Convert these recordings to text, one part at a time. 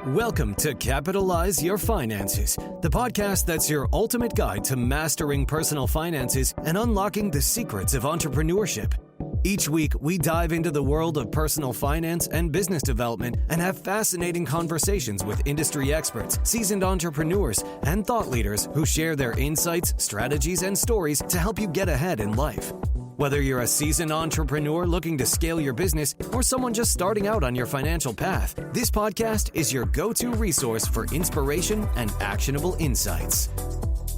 Welcome to Capitalize Your Finances, the podcast that's your ultimate guide to mastering personal finances and unlocking the secrets of entrepreneurship. Each week, we dive into the world of personal finance and business development and have fascinating conversations with industry experts, seasoned entrepreneurs, and thought leaders who share their insights, strategies, and stories to help you get ahead in life. Whether you're a seasoned entrepreneur looking to scale your business or someone just starting out on your financial path, this podcast is your go-to resource for inspiration and actionable insights.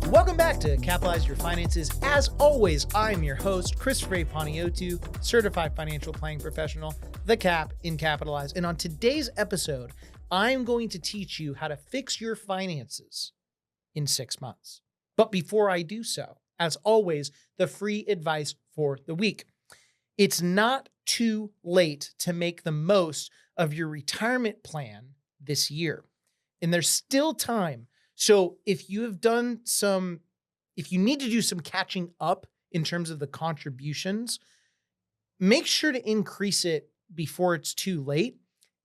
Welcome back to Capitalize Your Finances. As always, I'm your host, Christopher Paniotu, certified financial planning professional, the Cap in Capitalize. And on today's episode, I'm going to teach you how to fix your finances in 6 months. But before I do so, as always, the free advice for the week. It's not too late to make the most of your retirement plan this year. And there's still time. So if you need to do some catching up in terms of the contributions, make sure to increase it before it's too late.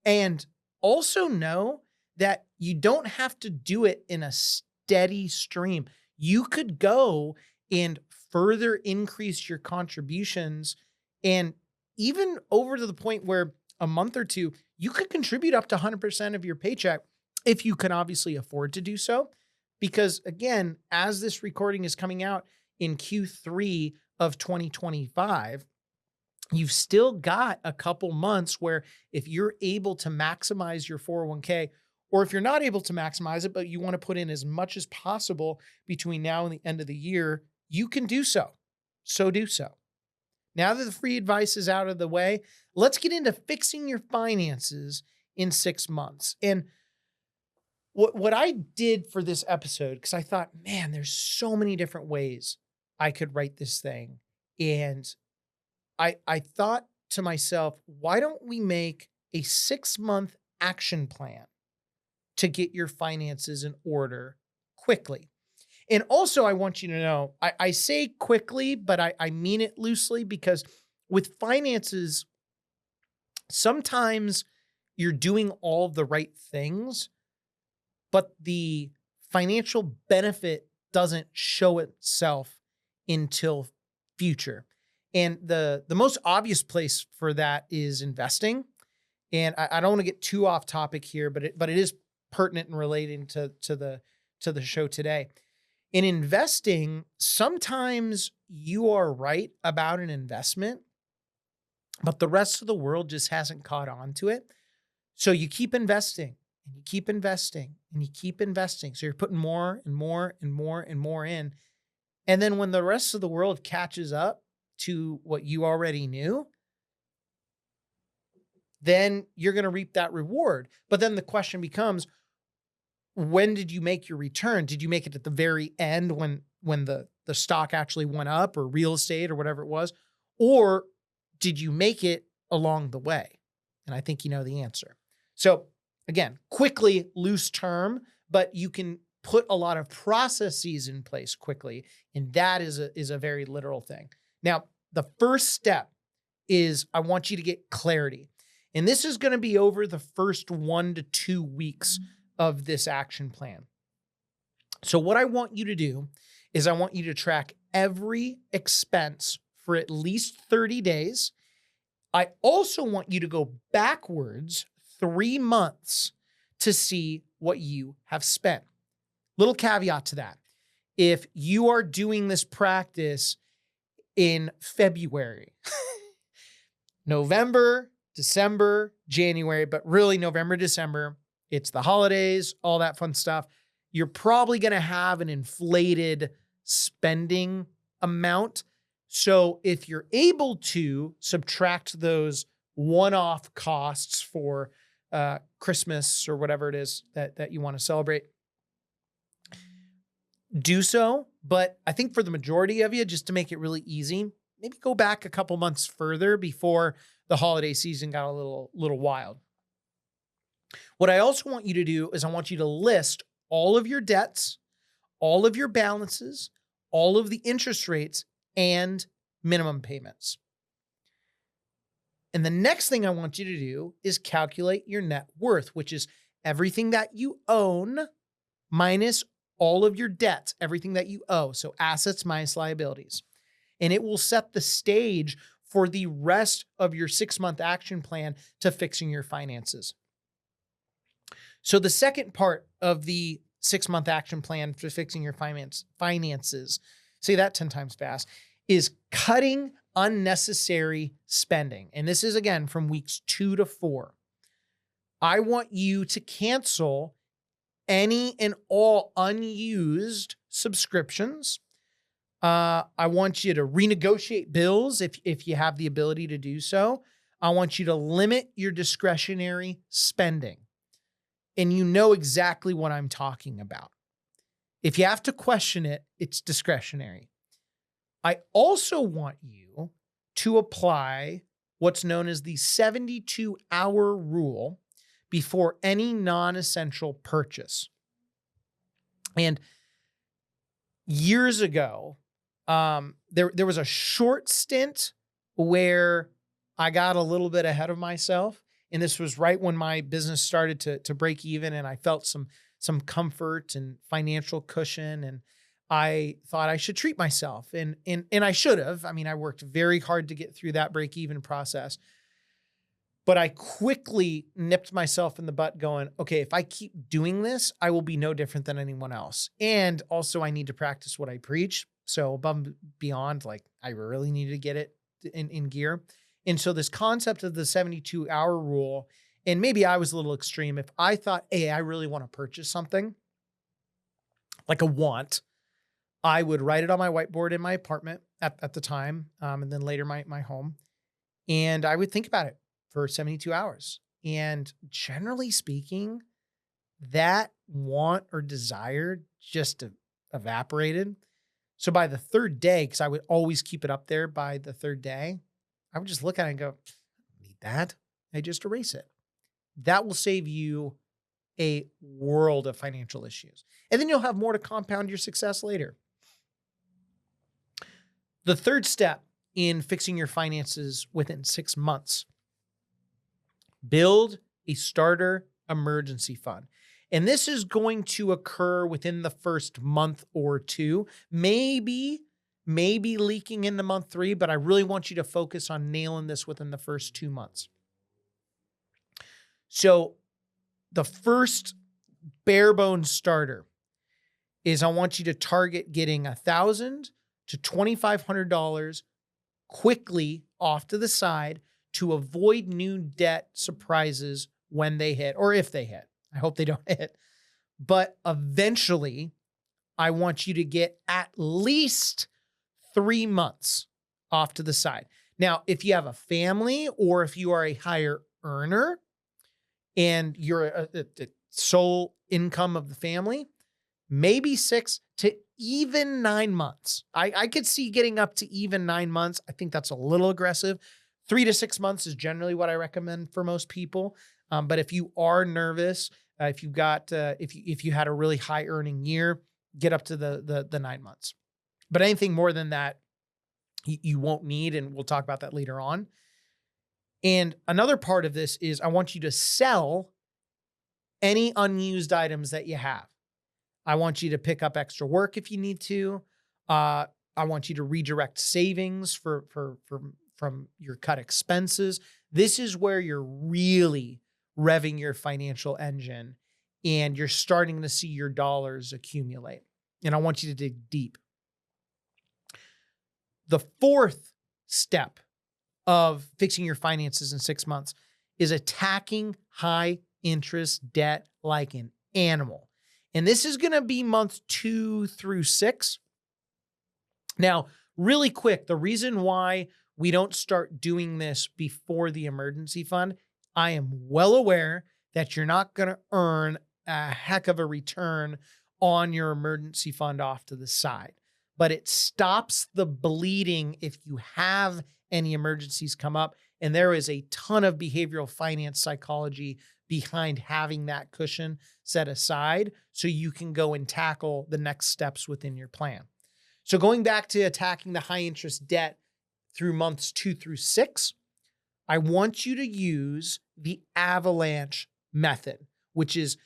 And also know that you don't have to do it in a steady stream. You could go and further increase your contributions, and even over to the point where a month or two, you could contribute up to 100% of your paycheck if you can obviously afford to do so. Because again, as this recording is coming out in Q3 of 2025, you've still got a couple months where if you're able to maximize your 401k, or if you're not able to maximize it, but you want to put in as much as possible between now and the end of the year, you can do so. So do so. Now that the free advice is out of the way, let's get into fixing your finances in 6 months. And what I did for this episode, because I thought, man, there's so many different ways I could write this thing. And I thought to myself, why don't we make a 6-month action plan to get your finances in order quickly? And also, I want you to know, I say quickly, but I mean it loosely, because with finances, sometimes you're doing all the right things, but the financial benefit doesn't show itself until future. And the most obvious place for that is investing. And I don't want to get too off topic here, but it is pertinent and relating to the show today. In investing, sometimes you are right about an investment, but the rest of the world just hasn't caught on to it. So you keep investing and you keep investing and you keep investing. So you're putting more and more and more and more in. And then when the rest of the world catches up to what you already knew, then you're going to reap that reward. But then the question becomes, when did you make your return? Did you make it at the very end when the stock actually went up, or real estate or whatever it was? Or did you make it along the way? And I think you know the answer. So again, quickly, loose term, but you can put a lot of processes in place quickly. And that is a very literal thing. Now, the first step is I want you to get clarity. And this is going to be over the first 1 to 2 weeks of this action plan. So what I want you to do is I want you to track every expense for at least 30 days. I also want you to go backwards 3 months to see what you have spent. Little caveat to that. If you are doing this practice in February, November, December, January, but really November, December, it's the holidays, all that fun stuff, you're probably going to have an inflated spending amount. So if you're able to subtract those one-off costs for Christmas or whatever it is that you want to celebrate, do so. But I think for the majority of you, just to make it really easy, maybe go back a couple months further before the holiday season got a little wild. What I also want you to do is I want you to list all of your debts, all of your balances, all of the interest rates, and minimum payments. And the next thing I want you to do is calculate your net worth, which is everything that you own minus all of your debts, everything that you owe. So assets minus liabilities. And it will set the stage for the rest of your 6-month action plan to fixing your finances. So the second part of the 6-month action plan for fixing your finances, say that 10 times fast, is cutting unnecessary spending. And this is, again, from weeks 2 to 4. I want you to cancel any and all unused subscriptions. I want you to renegotiate bills if you have the ability to do so. I want you to limit your discretionary spending. And you know exactly what I'm talking about. If you have to question it, it's discretionary. I also want you to apply what's known as the 72-hour rule before any non-essential purchase. And years ago, there was a short stint where I got a little bit ahead of myself. And this was right when my business started to break even, and I felt some comfort and financial cushion. And I thought I should treat myself. And I should have. I mean, I worked very hard to get through that break even process. But I quickly nipped myself in the butt going, okay, if I keep doing this, I will be no different than anyone else. And also I need to practice what I preach. So above and beyond, like I really needed to get it in gear. And so this concept of the 72-hour rule, and maybe I was a little extreme. If I thought, hey, I really want to purchase something, like a want, I would write it on my whiteboard in my apartment at the time, and then later my home. And I would think about it for 72 hours. And generally speaking, that want or desire just evaporated. So by the third day, because I would always keep it up there by the third day, I would just look at it and go, I don't need that. I just erase it. That will save you a world of financial issues. And then you'll have more to compound your success later. The third step in fixing your finances within 6 months, build a starter emergency fund. And this is going to occur within the first month or two, maybe leaking into month 3, but I really want you to focus on nailing this within the first 2 months. So the first bare bones starter is I want you to target getting $1,000 to $2,500 quickly off to the side to avoid new debt surprises when they hit, or if they hit. I hope they don't hit. But eventually, I want you to get at least 3 months off to the side. Now, if you have a family or if you are a higher earner and you're the sole income of the family, maybe 6 to even 9 months. I could see getting up to even 9 months. I think that's a little aggressive. 3 to 6 months is generally what I recommend for most people. But if you are nervous, if you had a really high earning year, get up to the 9 months. But anything more than that, you won't need, and we'll talk about that later on. And another part of this is I want you to sell any unused items that you have. I want you to pick up extra work if you need to. I want you to redirect savings from your cut expenses. This is where you're really revving your financial engine and you're starting to see your dollars accumulate. And I want you to dig deep. The fourth step of fixing your finances in 6 months is attacking high interest debt like an animal. And this is going to be month 2 through 6. Now, really quick, the reason why we don't start doing this before the emergency fund, I am well aware that you're not going to earn a heck of a return on your emergency fund off to the side, but it stops the bleeding if you have any emergencies come up. And there is a ton of behavioral finance psychology behind having that cushion set aside so you can go and tackle the next steps within your plan. So going back to attacking the high interest debt through months 2 through 6, I want you to use the avalanche method, which is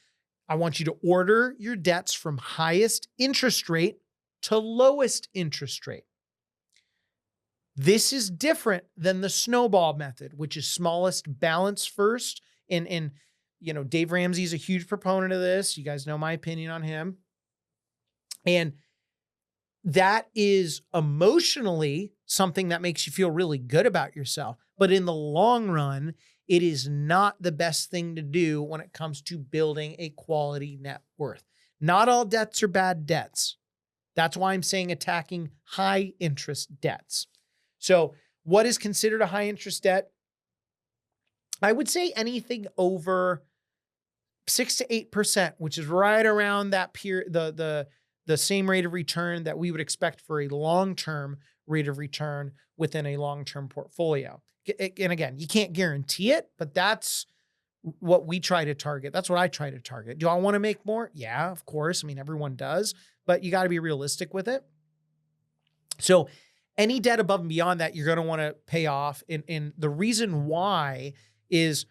I want you to order your debts from highest interest rate to lowest interest rate. This is different than the snowball method, which is smallest balance first. And Dave Ramsey's a huge proponent of this. You guys know my opinion on him. And that is emotionally something that makes you feel really good about yourself. But in the long run, it is not the best thing to do when it comes to building a quality net worth. Not all debts are bad debts. That's why I'm saying attacking high interest debts. So what is considered a high interest debt? I would say anything over 6 to 8%, which is right around that the same rate of return that we would expect for a long-term rate of return within a long-term portfolio. And again, you can't guarantee it, but that's what we try to target. That's what I try to target. Do I want to make more? Yeah, of course. I mean, everyone does, but you got to be realistic with it. So any debt above and beyond that, you're going to want to pay off. And the reason why is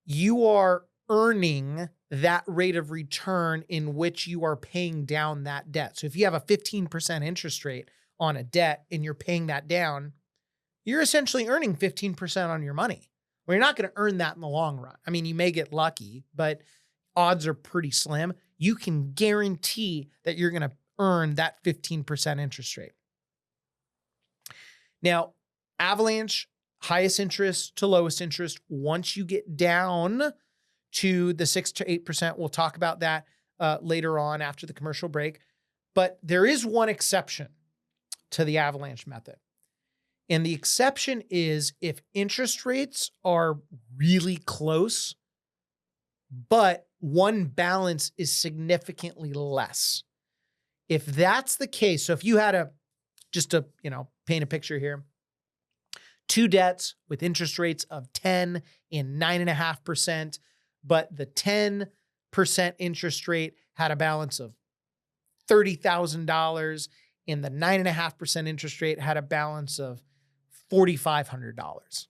you are earning that rate of return in which you are paying down that debt. So if you have a 15% interest rate on a debt and you're paying that down, you're essentially earning 15% on your money. Well, you're not going to earn that in the long run. I mean, you may get lucky, but odds are pretty slim. You can guarantee that you're going to earn that 15% interest rate. Now, avalanche, highest interest to lowest interest. Once you get down to the 6 to 8%, we'll talk about that later on after the commercial break. But there is one exception to the avalanche method. And the exception is if interest rates are really close, but one balance is significantly less. If that's the case, so if you had just to paint a picture here, two debts with interest rates of 10 and 9.5%, but the 10% interest rate had a balance of $30,000 and the 9.5% interest rate had a balance of $4,500.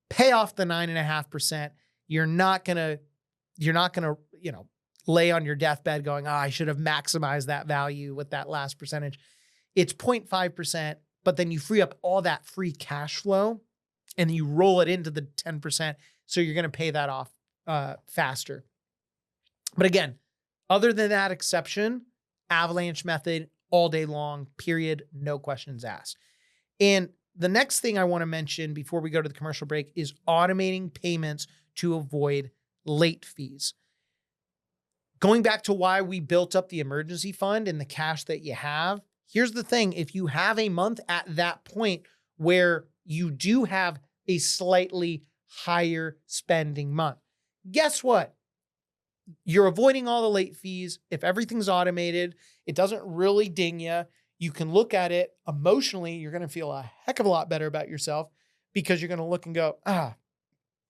Pay off the 9.5%. You're not gonna, lay on your deathbed going, I should have maximized that value with that last percentage. It's 0.5%, but then you free up all that free cash flow and you roll it into the 10%. So you're going to pay that off faster. But again, other than that exception, avalanche method all day long, period, no questions asked. And the next thing I want to mention before we go to the commercial break is automating payments to avoid late fees. Going back to why we built up the emergency fund and the cash that you have, here's the thing. If you have a month at that point where you do have a slightly higher spending month, guess what? You're avoiding all the late fees. If everything's automated, it doesn't really ding you. You can look at it emotionally. You're going to feel a heck of a lot better about yourself because you're going to look and go, I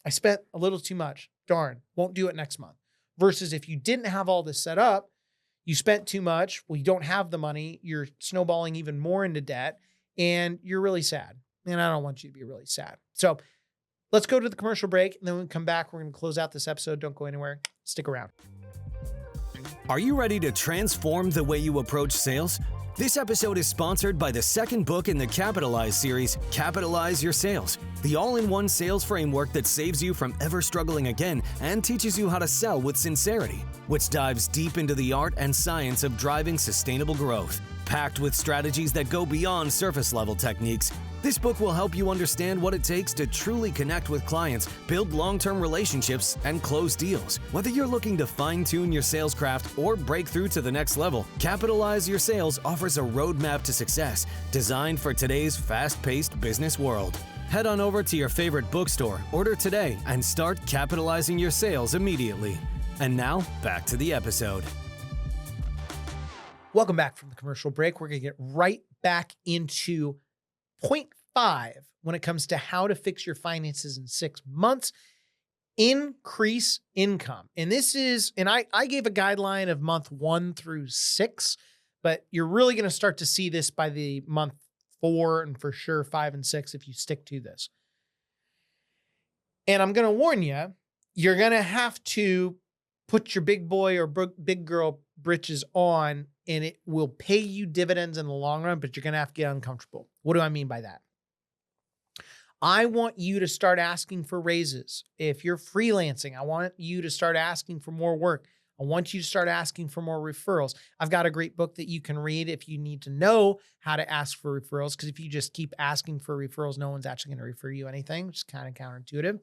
spent a little too much. Darn, won't do it next month. Versus if you didn't have all this set up, you spent too much. Well, you don't have the money. You're snowballing even more into debt and you're really sad. And I don't want you to be really sad. So let's go to the commercial break. And then when we come back, we're going to close out this episode. Don't go anywhere. Stick around. Are you ready to transform the way you approach sales? This episode is sponsored by the second book in the Capitalize series, Capitalize Your Sales, the all-in-one sales framework that saves you from ever struggling again and teaches you how to sell with sincerity, which dives deep into the art and science of driving sustainable growth. Packed with strategies that go beyond surface-level techniques, this book will help you understand what it takes to truly connect with clients, build long-term relationships, and close deals. Whether you're looking to fine-tune your sales craft or break through to the next level, Capitalize Your Sales offers a roadmap to success designed for today's fast-paced business world. Head on over to your favorite bookstore, order today, and start capitalizing your sales immediately. And now, back to the episode. Welcome back from the commercial break. We're going to get right back into point 5 when it comes to how to fix your finances in 6 months. Increase income. And this is, and I gave a guideline of month 1 through 6, but you're really going to start to see this by the month 4 and for sure 5 and 6 if you stick to this. And I'm going to warn you, you're going to have to put your big boy or big girl britches on, and it will pay you dividends in the long run, but you're going to have to get uncomfortable. What do I mean by that? I want you to start asking for raises. If you're freelancing, I want you to start asking for more work. I want you to start asking for more referrals. I've got a great book that you can read if you need to know how to ask for referrals, because if you just keep asking for referrals, no one's actually going to refer you anything, which is kind of counterintuitive.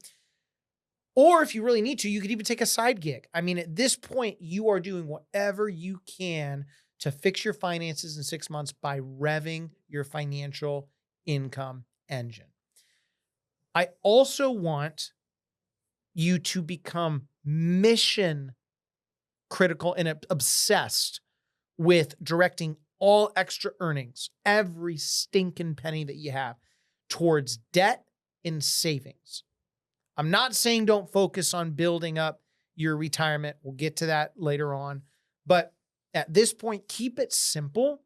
Or if you really need to, you could even take a side gig. I mean, at this point, you are doing whatever you can to fix your finances in 6 months by revving your financial income engine. I also want you to become mission critical and obsessed with directing all extra earnings, every stinking penny that you have, towards debt and savings. I'm not saying don't focus on building up your retirement. We'll get to that later on. But at this point, keep it simple.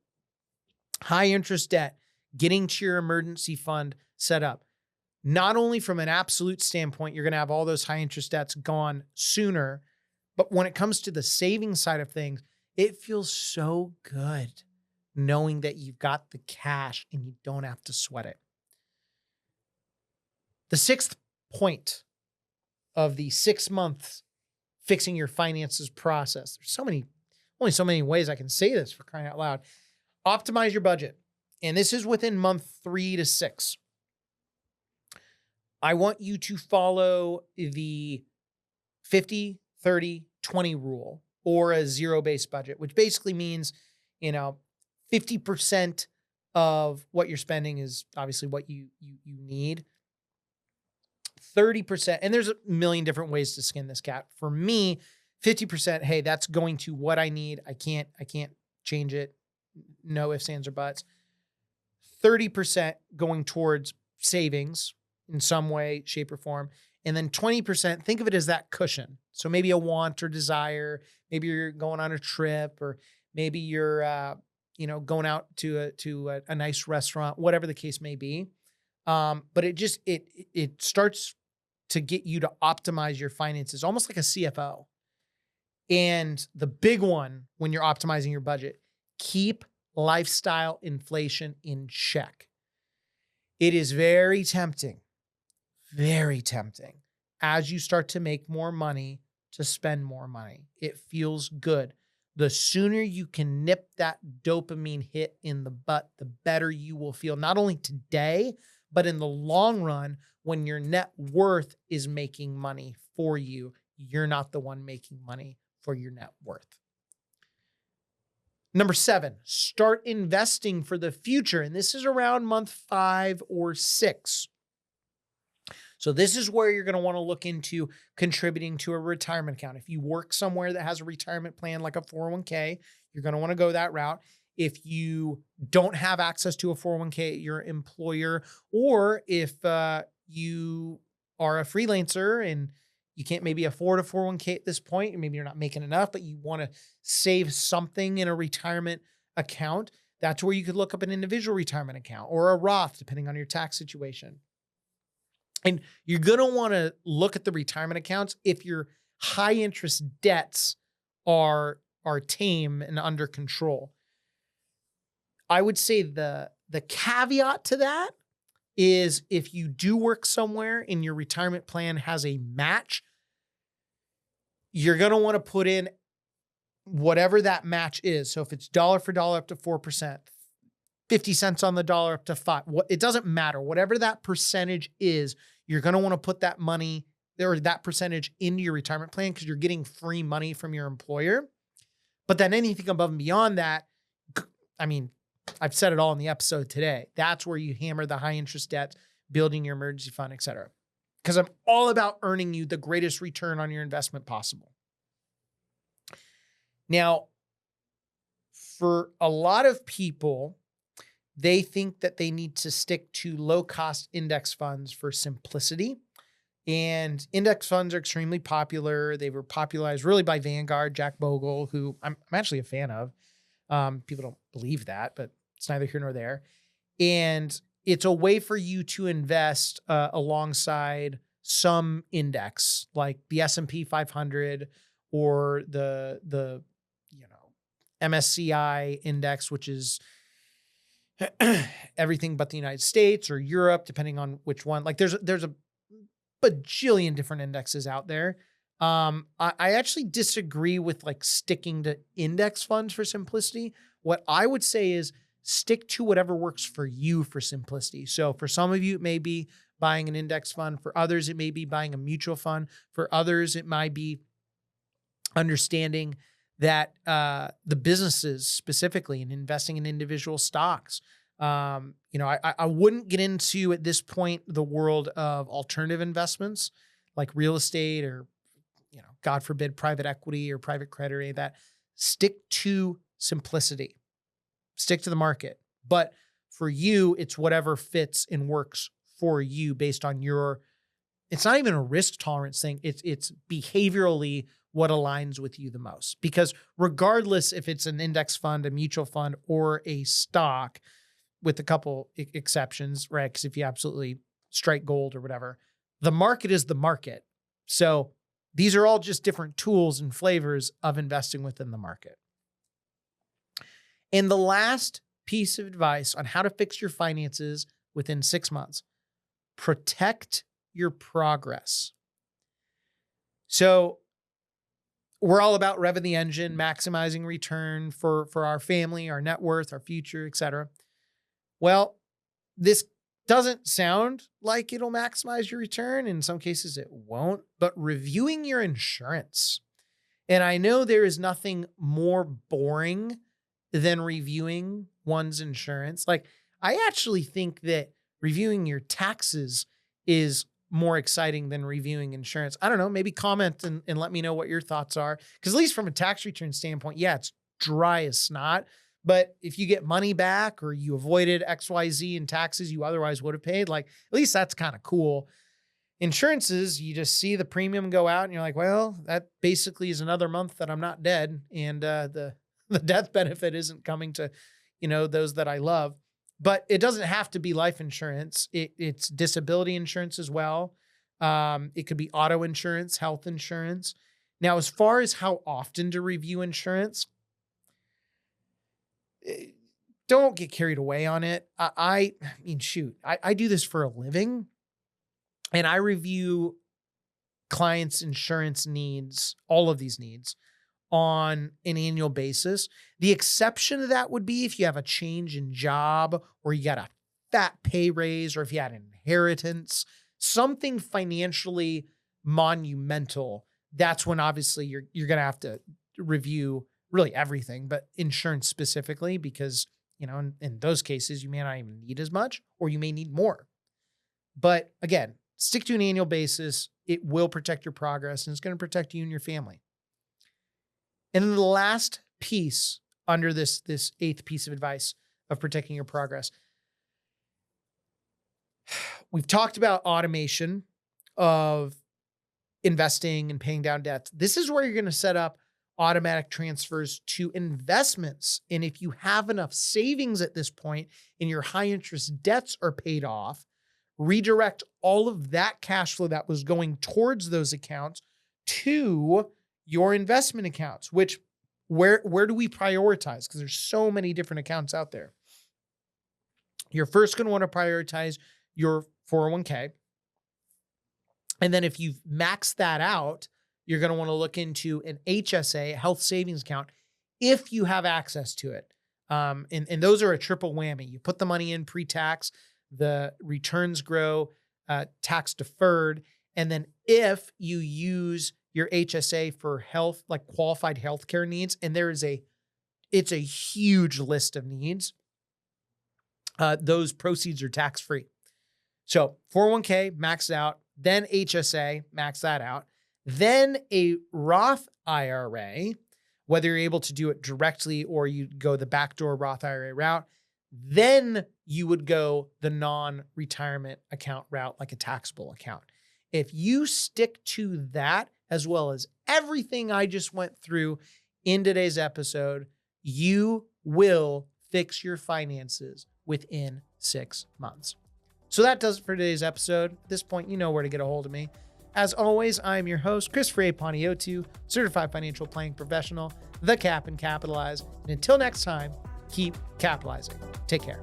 High interest debt, getting to your emergency fund set up. Not only from an absolute standpoint, you're going to have all those high interest debts gone sooner, but when it comes to the saving side of things, it feels so good knowing that you've got the cash and you don't have to sweat it. The sixth point of the 6 months fixing your finances process. There's only so many ways I can say this, for crying out loud. Optimize your budget. And this is within month 3 to 6. I want you to follow the 50, 30, 20 rule, or a zero-based budget, which basically means, 50% of what you're spending is obviously what you need. 30%, and there's a million different ways to skin this cat. For me, 50%, hey, that's going to what I need. I can't change it. No ifs, ands, or buts. 30% going towards savings in some way, shape, or form. And then 20%, think of it as that cushion. So maybe a want or desire, maybe you're going on a trip, or maybe you're, going out to a nice restaurant, whatever the case may be. But it starts to get you to optimize your finances, almost like a CFO. And the big one when you're optimizing your budget, keep lifestyle inflation in check. It is very tempting as you start to make more money to spend more money. It feels good. The sooner you can nip that dopamine hit in the butt, the better you will feel, not only today, but in the long run, when your net worth is making money for you. You're not the one making money for your net worth. Number 7, start investing for the future. And this is around month 5 or 6. So this is where you're going to want to look into contributing to a retirement account. If you work somewhere that has a retirement plan like a 401k, you're going to want to go that route. If you don't have access to a 401k at your employer, or if you are a freelancer and you can't maybe afford a 401k at this point, and maybe you're not making enough, but you want to save something in a retirement account, that's where you could look up an individual retirement account or a Roth, depending on your tax situation. And you're going to want to look at the retirement accounts if your high interest debts are tame and under control. I would say the caveat to that is if you do work somewhere and your retirement plan has a match, you're going to want to put in whatever that match is. So if it's dollar for dollar up to 4%, 50 cents on the dollar up to 5, it doesn't matter. Whatever that percentage is, you're going to want to put that money or that percentage into your retirement plan, because you're getting free money from your employer. But then anything above and beyond that, I mean, I've said it all in the episode today. That's where you hammer the high interest debts, building your emergency fund, et cetera. Because I'm all about earning you the greatest return on your investment possible. Now, for a lot of people, they think that they need to stick to low-cost index funds for simplicity. And index funds are extremely popular. They were popularized really by Vanguard, Jack Bogle, who I'm actually a fan of. People don't believe that, but it's neither here nor there. And it's a way for you to invest alongside some index like the S&P 500 or the MSCI index, which is everything but the United States or Europe, depending on which one. Like there's a bajillion different indexes out there. I actually disagree with like sticking to index funds for simplicity. What I would say is stick to whatever works for you for simplicity. So for some of you, it may be buying an index fund. For others, it may be buying a mutual fund. For others, it might be understanding that the businesses specifically and investing in individual stocks. I wouldn't get into at this point the world of alternative investments like real estate or, God forbid, private equity or private credit or any of that. Stick to simplicity. Stick to the market. But for you, it's whatever fits and works for you based on it's not even a risk tolerance thing. It's behaviorally what aligns with you the most. Because regardless if it's an index fund, a mutual fund, or a stock, with a couple exceptions, right? Because if you absolutely strike gold or whatever, the market is the market. So these are all just different tools and flavors of investing within the market. And the last piece of advice on how to fix your finances within 6 months, protect your progress. So we're all about revving the engine, maximizing return for our family, our net worth, our future, etc. Well, this doesn't sound like it'll maximize your return. In some cases, it won't. But reviewing your insurance. And I know there is nothing more boring than reviewing one's insurance. Like, I actually think that reviewing your taxes is more exciting than reviewing insurance. I don't know, maybe comment and let me know what your thoughts are. Because at least from a tax return standpoint, yeah, it's dry as snot. But if you get money back or you avoided XYZ in taxes you otherwise would have paid, like at least that's kind of cool. Insurances, you just see the premium go out and you're like, well, that basically is another month that I'm not dead. And the death benefit isn't coming to, those that I love. But it doesn't have to be life insurance. It's disability insurance as well. It could be auto insurance, health insurance. Now, as far as how often to review insurance, don't get carried away on it. I do this for a living and I review clients' insurance needs, all of these needs, on an annual basis. The exception to that would be if you have a change in job or you got a fat pay raise or if you had an inheritance, something financially monumental. That's when obviously you're going to have to review really everything, but insurance specifically, because, in those cases, you may not even need as much or you may need more. But again, stick to an annual basis. It will protect your progress and it's going to protect you and your family. And then the last piece under this eighth piece of advice of protecting your progress, we've talked about automation of investing and paying down debts. This is where you're going to set up automatic transfers to investments. And if you have enough savings at this point and your high interest debts are paid off, redirect all of that cash flow that was going towards those accounts to your investment accounts, which where do we prioritize? Because there's so many different accounts out there. You're first going to want to prioritize your 401k. And then if you've maxed that out, you're going to want to look into an HSA, health savings account, if you have access to it. And those are a triple whammy. You put the money in pre-tax, the returns grow tax deferred. And then if you use your HSA for health, like qualified healthcare needs, and it's a huge list of needs, those proceeds are tax-free. So 401k, max out, then HSA, max that out, then a Roth IRA, whether you're able to do it directly or you go the backdoor Roth IRA route, then you would go the non-retirement account route, like a taxable account. If you stick to that, as well as everything I just went through in today's episode, you will fix your finances within 6 months. So that does it for today's episode. At this point, you know where to get a hold of me. As always, I am your host, Christopher Paniotu, certified financial planning professional, the Cap and Capitalize. And until next time, keep capitalizing. Take care.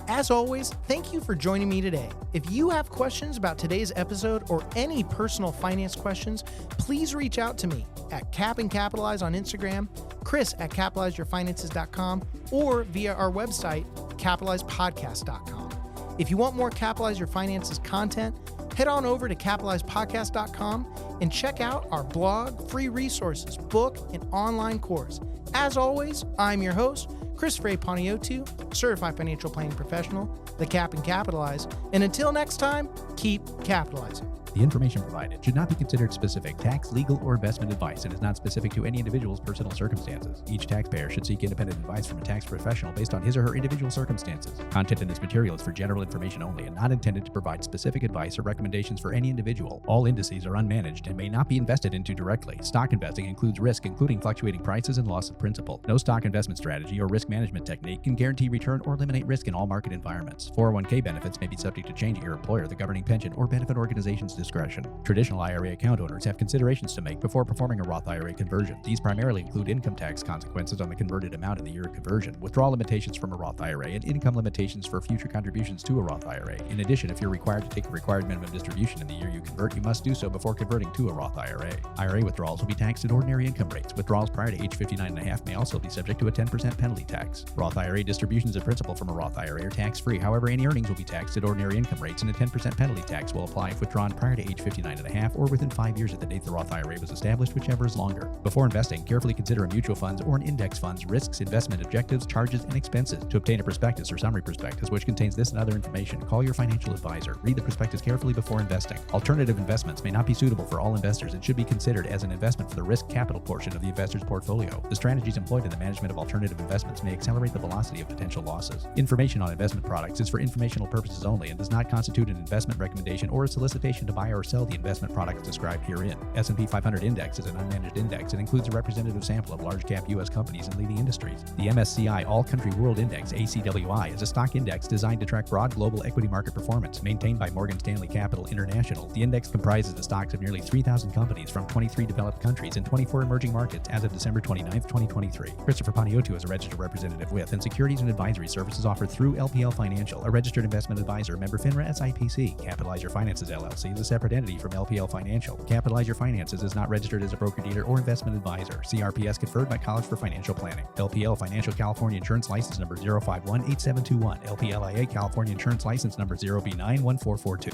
As always, thank you for joining me today. If you have questions about today's episode or any personal finance questions, please reach out to me at Cap and Capitalize on Instagram, Chris at capitalizeyourfinances.com, or via our website, capitalizepodcast.com. If you want more Capitalize Your Finances content, head on over to capitalizepodcast.com and check out our blog, free resources, book, and online course. As always, I'm your host, Christopher Paniotu, certified financial planning professional, the Cap and Capitalize. And until next time, keep capitalizing. The information provided should not be considered specific tax, legal, or investment advice and is not specific to any individual's personal circumstances. Each taxpayer should seek independent advice from a tax professional based on his or her individual circumstances. Content in this material is for general information only and not intended to provide specific advice or recommendations for any individual. All indices are unmanaged and may not be invested into directly. Stock investing includes risk, including fluctuating prices and loss of principal. No stock investment strategy or risk management technique can guarantee return or eliminate risk in all market environments. 401k benefits may be subject to change at your employer, the governing pension, or benefit organization's discretion. Traditional IRA account owners have considerations to make before performing a Roth IRA conversion. These primarily include income tax consequences on the converted amount in the year of conversion, withdrawal limitations from a Roth IRA, and income limitations for future contributions to a Roth IRA. In addition, if you're required to take a required minimum distribution in the year you convert, you must do so before converting to a Roth IRA. IRA withdrawals will be taxed at ordinary income rates. Withdrawals prior to age 59.5 may also be subject to a 10% penalty tax. Roth IRA distributions of principal from a Roth IRA are tax-free. However, any earnings will be taxed at ordinary income rates, and a 10% penalty tax will apply if withdrawn prior to age 59.5 or within 5 years of the date the Roth IRA was established, whichever is longer. Before investing, carefully consider a mutual fund's or an index fund's risks, investment objectives, charges, and expenses. To obtain a prospectus or summary prospectus which contains this and other information, call your financial advisor. Read the prospectus carefully before investing. Alternative investments may not be suitable for all investors and should be considered as an investment for the risk capital portion of the investor's portfolio. The strategies employed in the management of alternative investments may accelerate the velocity of potential losses. Information on investment products is for informational purposes only and does not constitute an investment recommendation or a solicitation to buy or sell the investment products described herein. S&P 500 Index is an unmanaged index and includes a representative sample of large-cap U.S. companies and leading industries. The MSCI All-Country World Index, ACWI, is a stock index designed to track broad global equity market performance, maintained by Morgan Stanley Capital International. The index comprises the stocks of nearly 3,000 companies from 23 developed countries and 24 emerging markets as of December 29, 2023. Christopher Paniotu is a registered representative with, and securities and advisory services offered through LPL Financial, a registered investment advisor, member FINRA SIPC. Capitalize Your Finances LLC is a separate entity from LPL Financial. Capitalize Your Finances is not registered as a broker-dealer or investment advisor. CRPS conferred by College for Financial Planning. LPL Financial California Insurance License Number 0518721. LPLIA California Insurance License Number 0B91442.